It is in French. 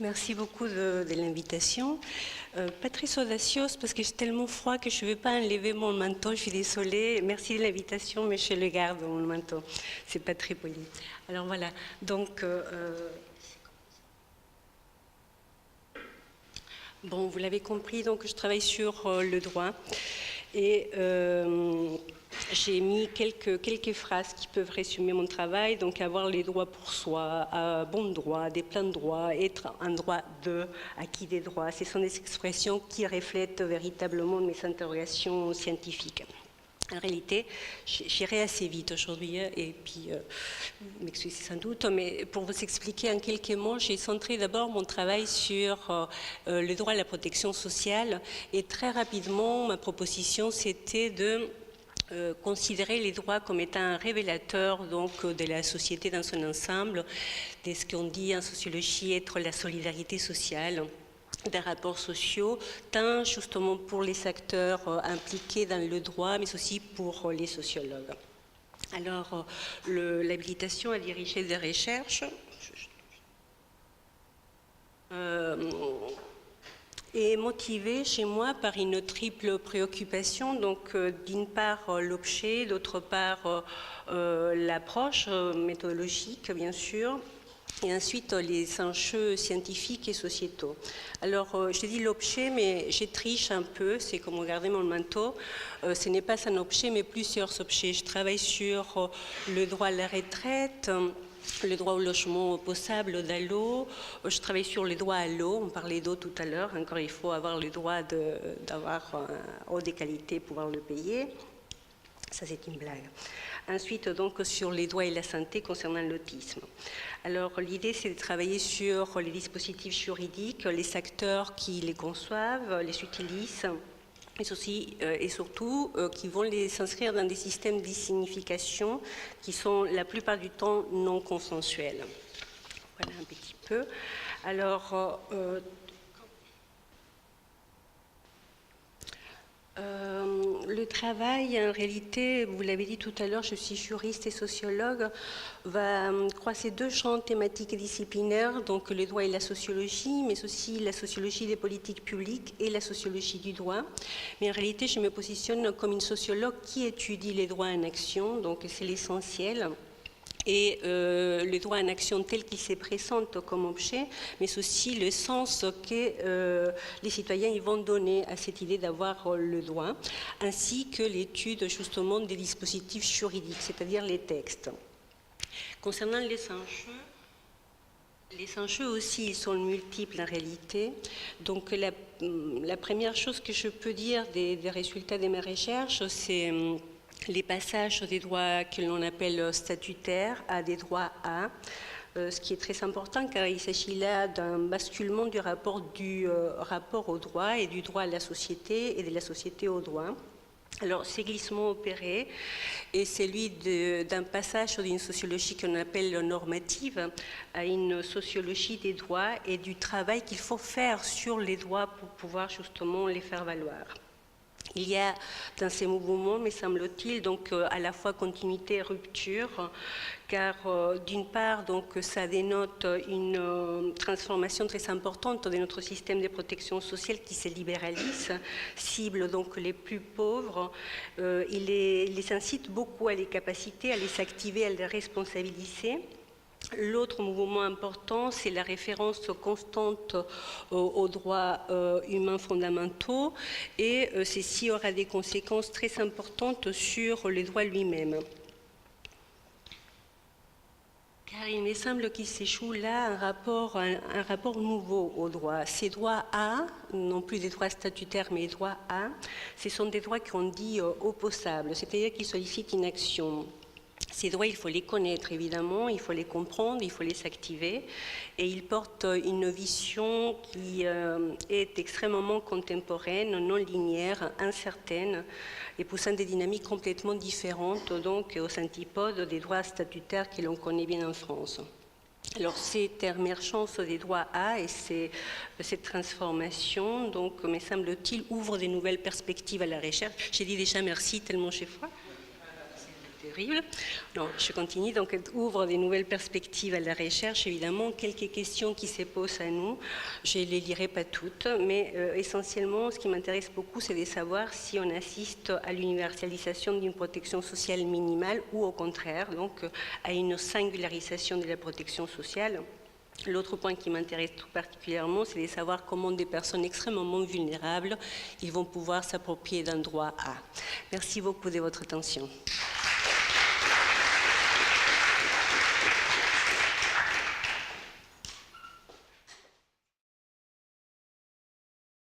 Merci beaucoup de l'invitation. Pas très audacieuse parce que j'ai tellement froid que je ne vais pas enlever mon manteau, je suis désolée. Merci de l'invitation, mais je le garde, mon manteau. C'est pas très poli. Alors voilà, donc... Bon, vous l'avez compris, donc je travaille sur le droit et j'ai mis quelques phrases qui peuvent résumer mon travail. Donc avoir les droits pour soi, bon droit, des pleins de droits, être un droit de, acquis des droits. Ce sont des expressions qui reflètent véritablement mes interrogations scientifiques. En réalité, j'irai assez vite aujourd'hui, et puis, m'excusez sans doute, mais pour vous expliquer en quelques mots, j'ai centré d'abord mon travail sur le droit à la protection sociale, et très rapidement, ma proposition, c'était de considérer les droits comme étant un révélateur donc, de la société dans son ensemble, de ce qu'on dit en sociologie être la solidarité sociale, des rapports sociaux, tant justement pour les acteurs impliqués dans le droit, mais aussi pour les sociologues. Alors, l'habilitation à diriger des recherches est motivée chez moi par une triple préoccupation, donc d'une part l'objet, d'autre part l'approche méthodologique bien sûr, et ensuite les enjeux scientifiques et sociétaux. Alors, je dis l'objet, mais je triche un peu, c'est comme regarder mon manteau. Ce n'est pas un objet, mais plusieurs objets. Je travaille sur le droit à la retraite, le droit au logement opposable, à l'eau. Je travaille sur le droit à l'eau, on parlait d'eau tout à l'heure. Encore, il faut avoir le droit d'avoir eau de qualité, pouvoir le payer. Ça, c'est une blague. Ensuite, donc, sur les droits et la santé concernant l'autisme. Alors, l'idée, c'est de travailler sur les dispositifs juridiques, les acteurs qui les conçoivent, les utilisent, mais aussi et surtout qui vont les inscrire dans des systèmes de signification qui sont la plupart du temps non consensuels. Voilà un petit peu. Alors, le travail, en réalité, vous l'avez dit tout à l'heure, je suis juriste et sociologue, va croiser deux champs thématiques et disciplinaires, donc le droit et la sociologie, mais aussi la sociologie des politiques publiques et la sociologie du droit. Mais en réalité, je me positionne comme une sociologue qui étudie les droits en action, donc c'est l'essentiel. Et le droit en action tel qu'il se présente comme objet, mais aussi le sens que les citoyens y vont donner à cette idée d'avoir le droit, ainsi que l'étude justement des dispositifs juridiques, c'est-à-dire les textes. Concernant les enjeux aussi, ils sont multiples en réalité. Donc la première chose que je peux dire des résultats de mes recherches, c'est les passages des droits que l'on appelle statutaires à des droits A, ce qui est très important car il s'agit là d'un basculement du rapport au droit et du droit à la société et de la société au droit. Alors, ces glissements opérés est celui d'un passage d'une sociologie qu'on appelle normative à une sociologie des droits et du travail qu'il faut faire sur les droits pour pouvoir justement les faire valoir. Il y a dans ces mouvements, me semble-t-il, donc à la fois continuité et rupture, car d'une part, donc, ça dénote une transformation très importante de notre système de protection sociale qui se libéralise, cible donc les plus pauvres. Il les incite beaucoup à les capaciter, à les activer, à les responsabiliser. L'autre mouvement important, c'est la référence constante aux droits humains fondamentaux et ceci aura des conséquences très importantes sur le droit lui-même. Car il me semble qu'il s'échoue là un rapport nouveau aux droits. Ces droits A, non plus des droits statutaires, mais les droits A, ce sont des droits qu'on dit opposables, c'est-à-dire qu'ils sollicitent une action. Ces droits, il faut les connaître, évidemment, il faut les comprendre, il faut les activer. Et ils portent une vision qui est extrêmement contemporaine, non linéaire, incertaine, et poussant des dynamiques complètement différentes, donc aux antipodes des droits statutaires que l'on connaît bien en France. Alors, cette émergence des droits A et cette transformation, donc, me semble-t-il, ouvre de nouvelles perspectives à la recherche. J'ai dit déjà merci, tellement j'ai froid. terrible. Non, je continue. Donc, elle ouvre des nouvelles perspectives à la recherche. Évidemment, quelques questions qui se posent à nous. Je ne les lirai pas toutes, mais essentiellement, ce qui m'intéresse beaucoup, c'est de savoir si on assiste à l'universalisation d'une protection sociale minimale ou au contraire, donc à une singularisation de la protection sociale. L'autre point qui m'intéresse tout particulièrement, c'est de savoir comment des personnes extrêmement vulnérables ils vont pouvoir s'approprier d'un droit à. Merci beaucoup de votre attention.